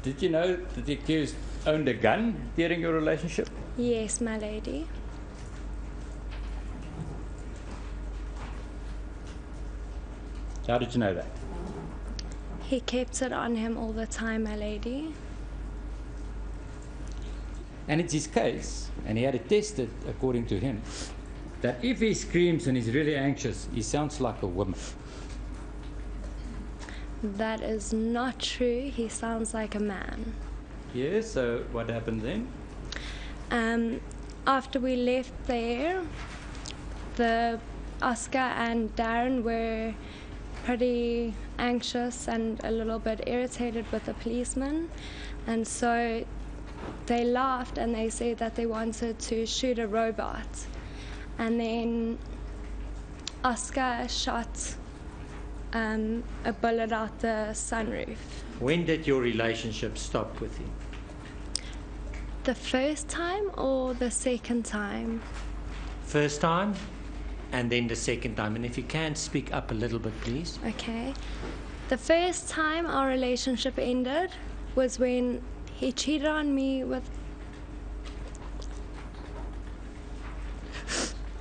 Did you know that the accused owned a gun during your relationship? Yes, my lady. How did you know that? He kept it on him all the time, my lady. And it's his case, and he had it tested, according to him, that if he screams and is really anxious, he sounds like a woman. That is not true. He sounds like a man. Yes, so what happened then? After we left there, Oscar and Darren were pretty anxious and a little bit irritated with the policeman, and so they laughed and they said that they wanted to shoot a robot, and then Oscar shot a bullet out the sunroof. When did your relationship stop with him? The first time or the second time? First time and then the second time. And if you can, speak up a little bit, please. Okay. The first time our relationship ended was when he cheated on me with...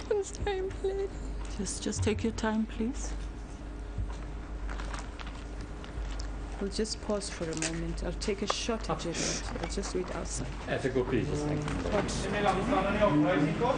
I'm sorry, please. Just take your time, please. We'll just pause for a moment. I'll take a shot at Janet. I'll just wait outside. Ethical, please. Thank you. What?